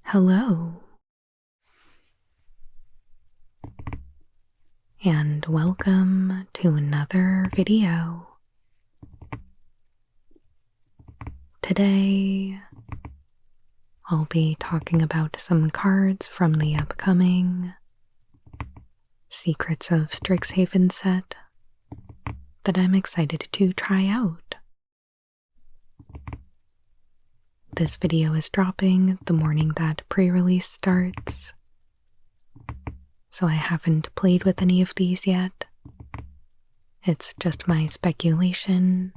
Hello, and welcome to another video. Today, I'll be talking about some cards from the upcoming Secrets of Strixhaven set that I'm excited to try out. This video is dropping the morning that pre-release starts, so I haven't played with any of these yet. It's just my speculation.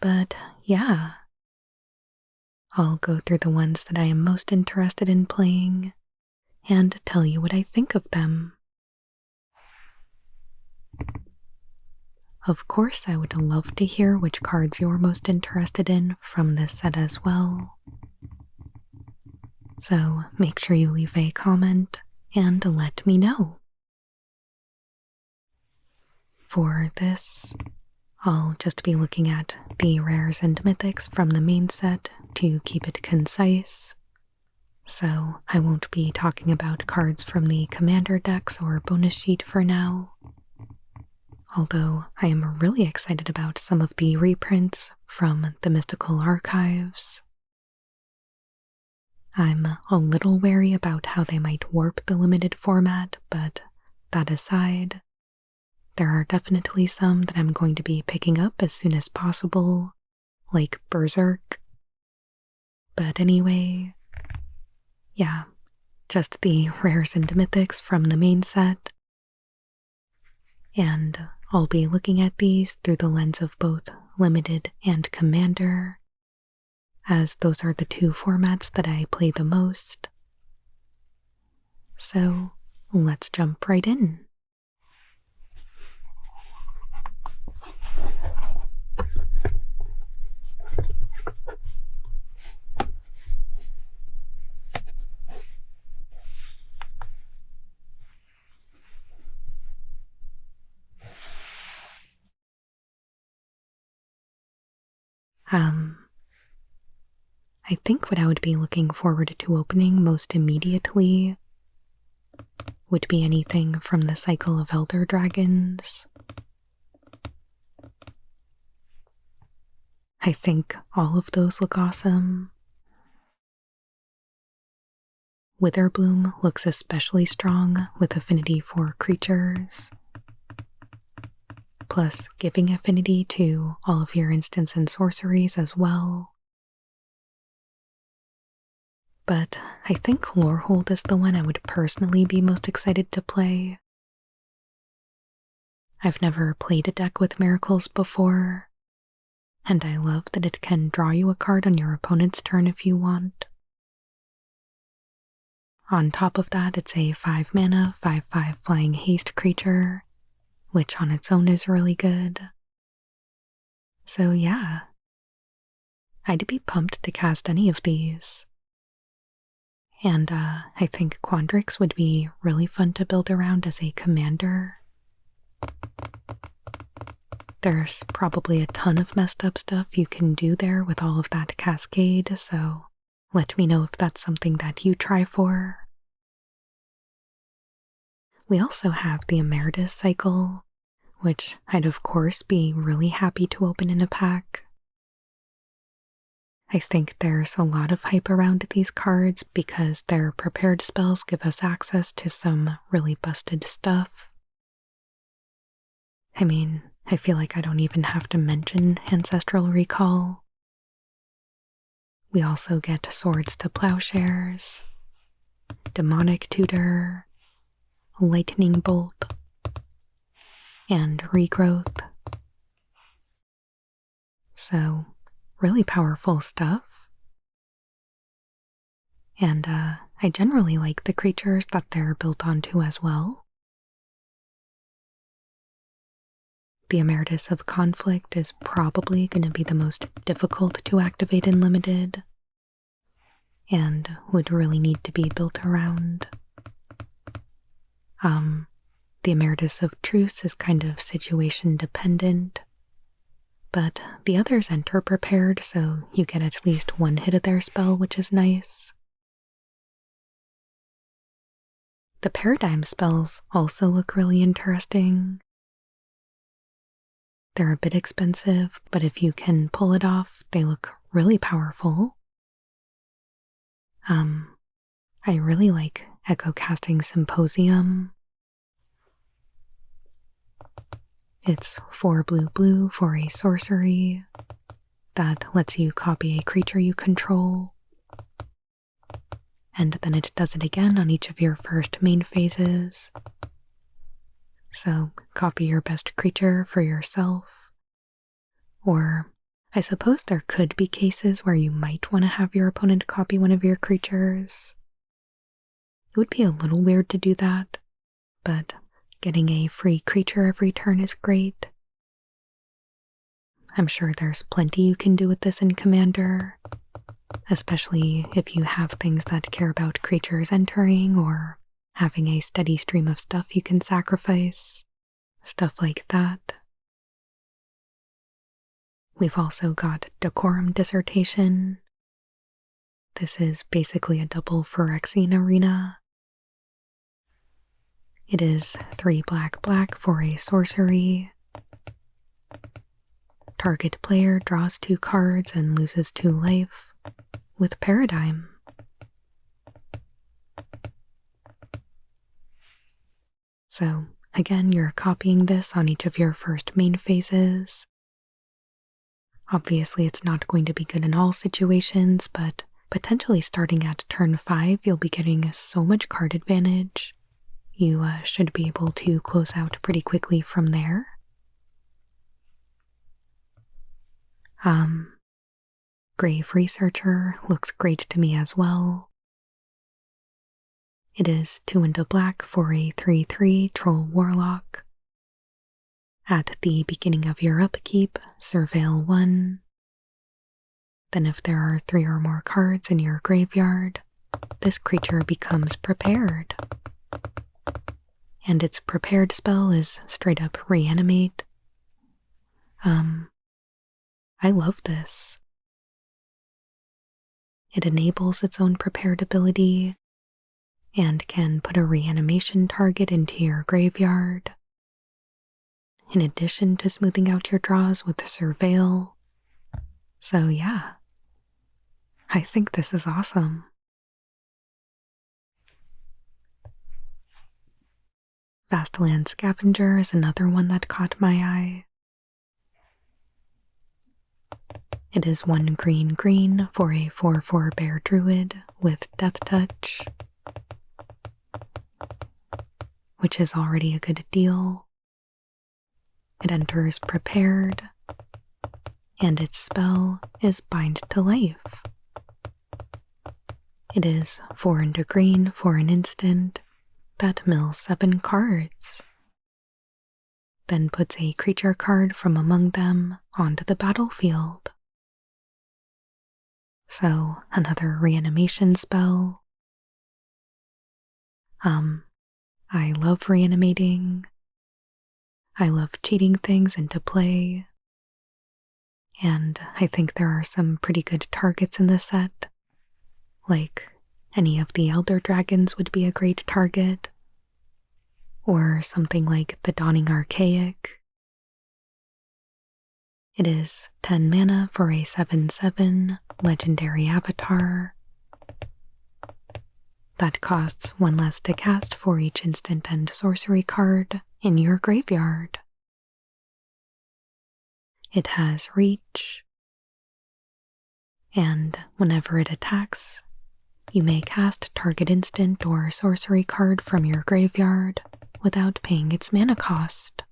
But yeah, I'll go through the ones that I am most interested in playing and tell you what I think of them. Of course, I would love to hear which cards you're most interested in from this set as well. So make sure you leave a comment and let me know. For this, I'll just be looking at the rares and mythics from the main set to keep it concise. So I won't be talking about cards from the commander decks or bonus sheet for now. Although I am really excited about some of the reprints from the Mystical Archives. I'm a little wary about how they might warp the limited format, but that aside, there are definitely some that I'm going to be picking up as soon as possible, like Berserk. But anyway, yeah, just the rares and mythics from the main set. And I'll be looking at these through the lens of both Limited and Commander, as those are the two formats that I play the most. So let's jump right in. I think what I would be looking forward to opening most immediately would be anything from the Cycle of Elder Dragons. I think all of those look awesome. Witherbloom looks especially strong with affinity for creatures, plus giving affinity to all of your instants and sorceries as well. But I think Lorehold is the one I would personally be most excited to play. I've never played a deck with miracles before, and I love that it can draw you a card on your opponent's turn if you want. On top of that, it's a 5-mana, 5/5 flying haste creature, which on its own is really good. So yeah, I'd be pumped to cast any of these. And I think Quandrix would be really fun to build around as a commander. There's probably a ton of messed up stuff you can do there with all of that cascade, so let me know if that's something that you try for. We also have the Emeritus cycle, which I'd of course be really happy to open in a pack. I think there's a lot of hype around these cards because their prepared spells give us access to some really busted stuff. I mean, I feel like I don't even have to mention Ancestral Recall. We also get Swords to Plowshares, Demonic Tutor, Lightning Bolt, and Regrowth. So, really powerful stuff. And I generally like the creatures that they're built onto as well. The Emeritus of Conflict is probably going to be the most difficult to activate in Limited, and would really need to be built around. the Emeritus of Truce is kind of situation dependent, but the others enter prepared, so you get at least one hit of their spell, which is nice. The Paradigm spells also look really interesting. They're a bit expensive, but if you can pull it off, they look really powerful. I really like Echo Casting Symposium. It's 4 blue for a sorcery that lets you copy a creature you control, and then it does it again on each of your first main phases. So copy your best creature for yourself. Or I suppose there could be cases where you might want to have your opponent copy one of your creatures. It would be a little weird to do that, but getting a free creature every turn is great. I'm sure there's plenty you can do with this in Commander, especially if you have things that care about creatures entering or having a steady stream of stuff you can sacrifice, stuff like that. We've also got Decorum Dissertation. This is basically a double Phyrexian Arena. It is 3 black for a sorcery. Target player draws 2 cards and loses 2 life with Paradigm. So again, you're copying this on each of your first main phases. Obviously, it's not going to be good in all situations, but potentially starting at turn 5, you'll be getting so much card advantage. You should be able to close out pretty quickly from there. Grave Researcher looks great to me as well. It is 2 and a black for a 3/3 Troll Warlock. At the beginning of your upkeep, surveil 1. Then if there are 3 or more cards in your graveyard, this creature becomes prepared. And its prepared spell is straight up Reanimate. I love this. It enables its own prepared ability and can put a reanimation target into your graveyard, in addition to smoothing out your draws with Surveil. So yeah, I think this is awesome. Vastland Scavenger is another one that caught my eye. It is 1 green for a 4/4 Bear Druid with Death Touch, which is already a good deal. It enters prepared, and its spell is Bind to Life. It is 4 and a green for an instant that mills 7 cards, then puts a creature card from among them onto the battlefield. So, another reanimation spell. I love reanimating. I love cheating things into play. And I think there are some pretty good targets in this set. Like, any of the Elder Dragons would be a great target. Or something like the Dawning Archaic. It is 10 mana for a 7/7 legendary avatar. That costs 1 less to cast for each instant and sorcery card in your graveyard. It has reach, and whenever it attacks, you may cast target instant or sorcery card from your graveyard without paying its mana cost.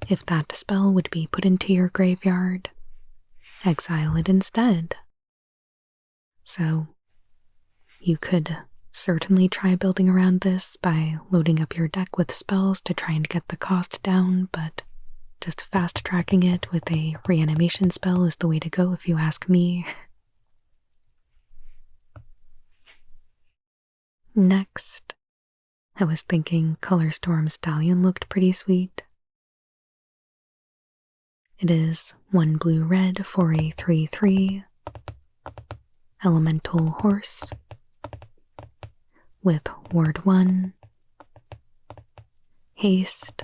If that spell would be put into your graveyard, exile it instead. So, you could certainly try building around this by loading up your deck with spells to try and get the cost down, but just fast tracking it with a reanimation spell is the way to go if you ask me. Next, I was thinking Color Storm Stallion looked pretty sweet. It is 1 blue-red for a 3/3 elemental horse with Ward 1, Haste,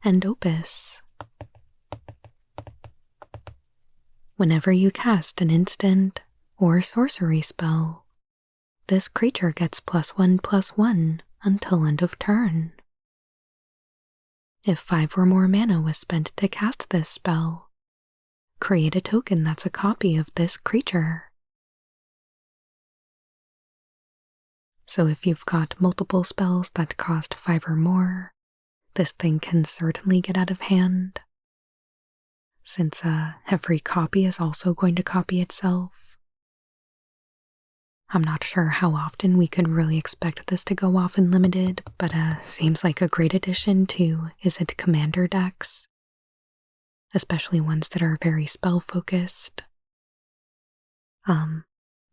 and Opus. Whenever you cast an instant or sorcery spell, this creature gets +1/+1 until end of turn. If 5 or more mana was spent to cast this spell, create a token that's a copy of this creature. So if you've got multiple spells that cost 5 or more, this thing can certainly get out of hand, since every copy is also going to copy itself. I'm not sure how often we could really expect this to go off in limited, but seems like a great addition to Izzet commander decks, especially ones that are very spell focused.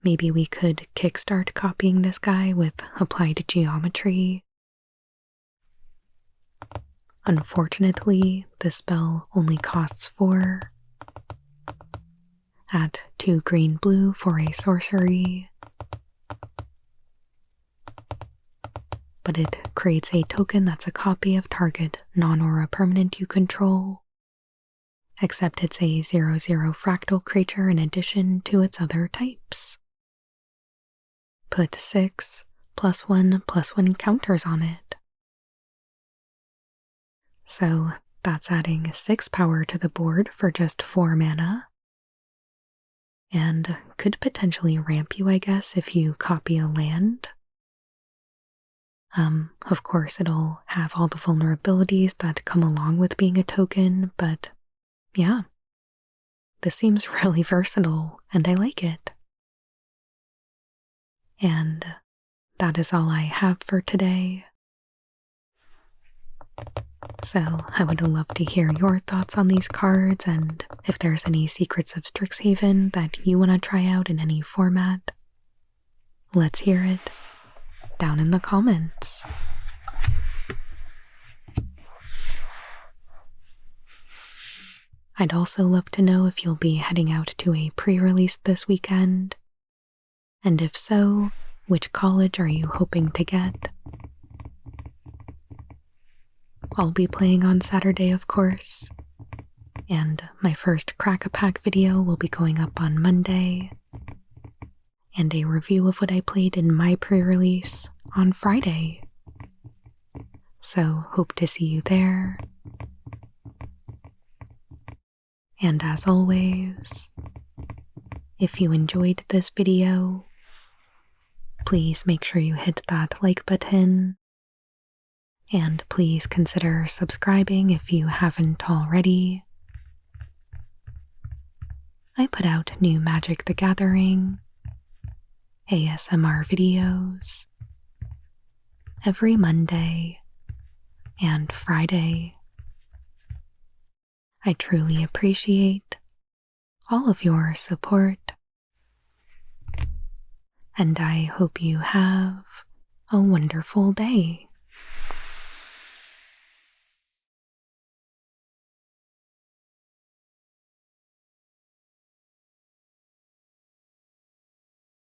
Maybe we could kickstart copying this guy with Applied Geometry. Unfortunately, this spell only costs 4 at 2 green-blue for a sorcery, but it creates a token that's a copy of target non-aura permanent you control, except it's a 0/0 fractal creature in addition to its other types. Put 6 +1/+1 counters on it. So that's adding 6 power to the board for just 4 mana, and could potentially ramp you, I guess, if you copy a land. Of course, it'll have all the vulnerabilities that come along with being a token, but yeah, this seems really versatile, and I like it. And that is all I have for today. So I would love to hear your thoughts on these cards, and if there's any secrets of Strixhaven that you want to try out in any format, let's hear it down in the comments. I'd also love to know if you'll be heading out to a pre-release this weekend, and if so, which college are you hoping to get? I'll be playing on Saturday, of course, and my first Crack-a-Pack video will be going up on Monday, and a review of what I played in my pre-release on Friday. So hope to see you there. And as always, if you enjoyed this video, please make sure you hit that like button, and please consider subscribing if you haven't already. I put out new Magic the Gathering ASMR videos every Monday and Friday. I truly appreciate all of your support, and I hope you have a wonderful day.